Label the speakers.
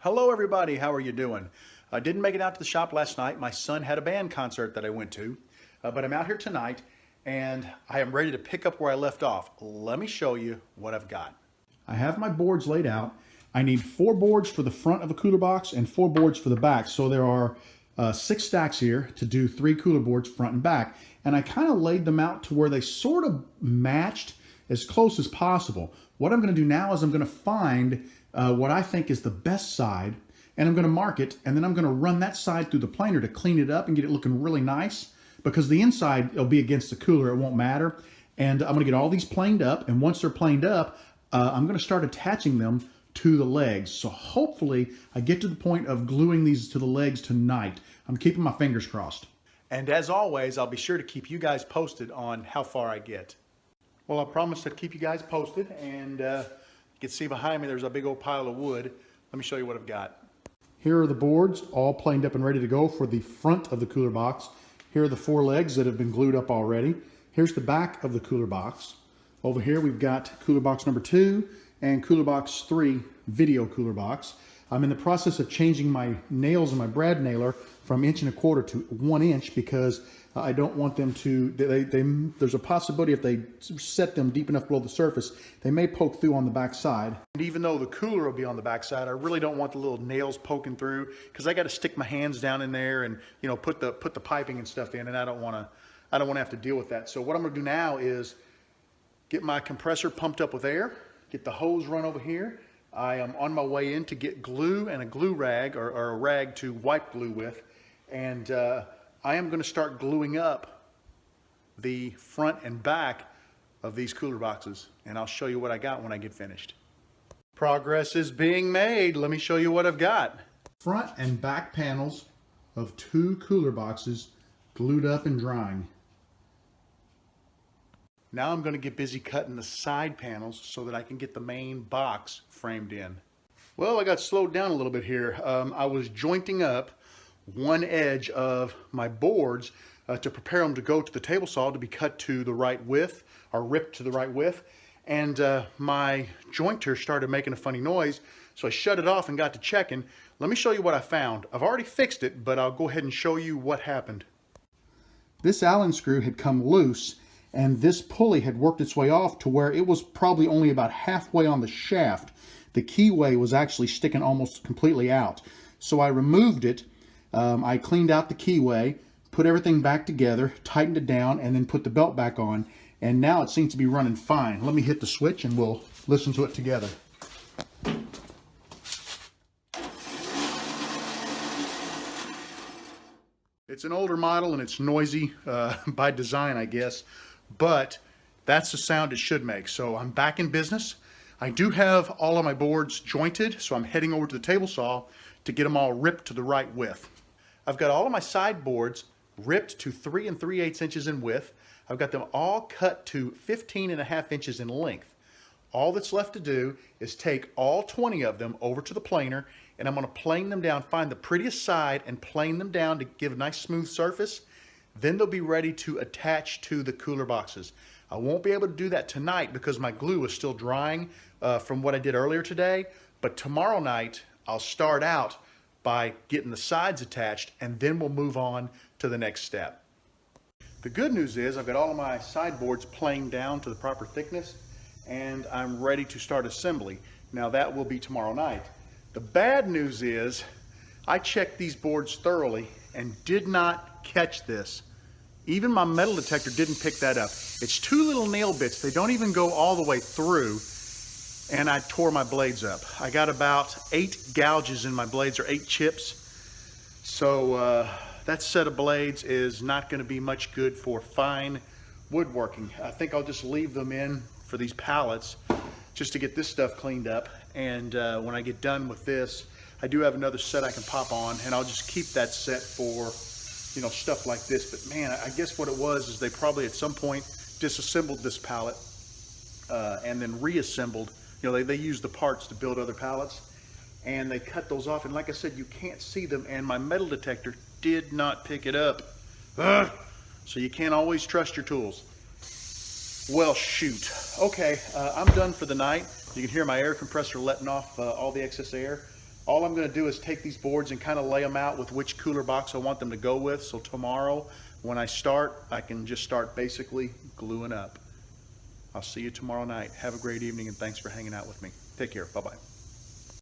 Speaker 1: Hello everybody, how are you doing? I didn't make it out to the shop last night. My son had a band concert that I went to, but I'm out here tonight and I am ready to pick up where I left off. Let me show you what I've got. I have my boards laid out. I need 4 boards for the front of a cooler box and 4 boards for the back. So there are 6 stacks here to do 3 cooler boards front and back. And I kind of laid them out to where they sort of matched as close as possible. What I'm going to do now is I'm going to find what I think is the best side, and I'm going to mark it, and then I'm going to run that side through the planer to clean it up and get it looking really nice, because the inside will be against the cooler, it won't matter. And I'm going to get all these planed up, and once they're planed up, I'm going to start attaching them to the legs. So hopefully I get to the point of gluing these to the legs tonight. I'm keeping my fingers crossed. And as always, I'll be sure to keep you guys posted on how far I get. Well, I promised I'd keep you guys posted, and you can see behind me there's a big old pile of wood. Let me show you what I've got. Here are the boards all planed up and ready to go for the front of the cooler box. Here are the 4 legs that have been glued up already. Here's the back of the cooler box. Over here we've got cooler box number 2 and cooler box 3 video cooler box. I'm in the process of changing my nails and my brad nailer from 1 1/4 to 1 inch because I don't want them to, there's a possibility if they set them deep enough below the surface, they may poke through on the back side. And even though the cooler will be on the back side, I really don't want the little nails poking through because I got to stick my hands down in there and, you know, put the piping and stuff in, and I don't want to have to deal with that. So what I'm going to do now is get my compressor pumped up with air, get the hose run over here. I am on my way in to get glue and a glue rag or a rag to wipe glue with, and I am going to start gluing up the front and back of these cooler boxes, and I'll show you what I got when I get finished. Progress is being made. Let me show you what I've got. Front and back panels of 2 cooler boxes glued up and drying. Now I'm going to get busy cutting the side panels so that I can get the main box framed in. Well, I got slowed down a little bit here. I was jointing up one edge of my boards to prepare them to go to the table saw to be cut to the right width or ripped to the right width, and my jointer started making a funny noise, so I shut it off and got to checking. Let me show you what I found. I've already fixed it, but I'll go ahead and show you what happened. This Allen screw had come loose, and this pulley had worked its way off to where it was probably only about halfway on the shaft. The keyway was actually sticking almost completely out. So I removed it. I cleaned out the keyway, put everything back together, tightened it down, and then put the belt back on. And now it seems to be running fine. Let me hit the switch and we'll listen to it together. It's an older model and it's noisy by design, I guess, but that's the sound it should make. So I'm back in business. I do have all of my boards jointed, so I'm heading over to the table saw to get them all ripped to the right width. I've got all of my side boards ripped to 3 3/8 inches in width. I've got them all cut to 15.5 inches in length. All that's left to do is take all 20 of them over to the planer, and I'm going to plane them down, find the prettiest side and plane them down to give a nice smooth surface. Then they'll be ready to attach to the cooler boxes. I won't be able to do that tonight because my glue is still drying from what I did earlier today, but tomorrow night I'll start out by getting the sides attached, and then we'll move on to the next step. The good news is I've got all of my side boards planed down to the proper thickness, and I'm ready to start assembly. Now that will be tomorrow night. The bad news is I checked these boards thoroughly and did not catch this. Even my metal detector didn't pick that up. It's 2 little nail bits. They don't even go all the way through, and I tore my blades up. I got about 8 gouges in my blades, or 8 chips. So that set of blades is not going to be much good for fine woodworking. I think I'll just leave them in for these pallets just to get this stuff cleaned up. And when I get done with this, I do have another set I can pop on, and I'll just keep that set for, you know, stuff like this. But man, I guess what it was is they probably at some point disassembled this pallet and then reassembled. You know, they use the parts to build other pallets, and they cut those off, and like I said, you can't see them, and my metal detector did not pick it up. So you can't always trust your tools. Well, shoot. Okay, I'm done for the night. You can hear my air compressor letting off all the excess air. All I'm going to do is take these boards and kind of lay them out with which cooler box I want them to go with. So tomorrow when I start, I can just start basically gluing up. I'll see you tomorrow night. Have a great evening and thanks for hanging out with me. Take care. Bye-bye.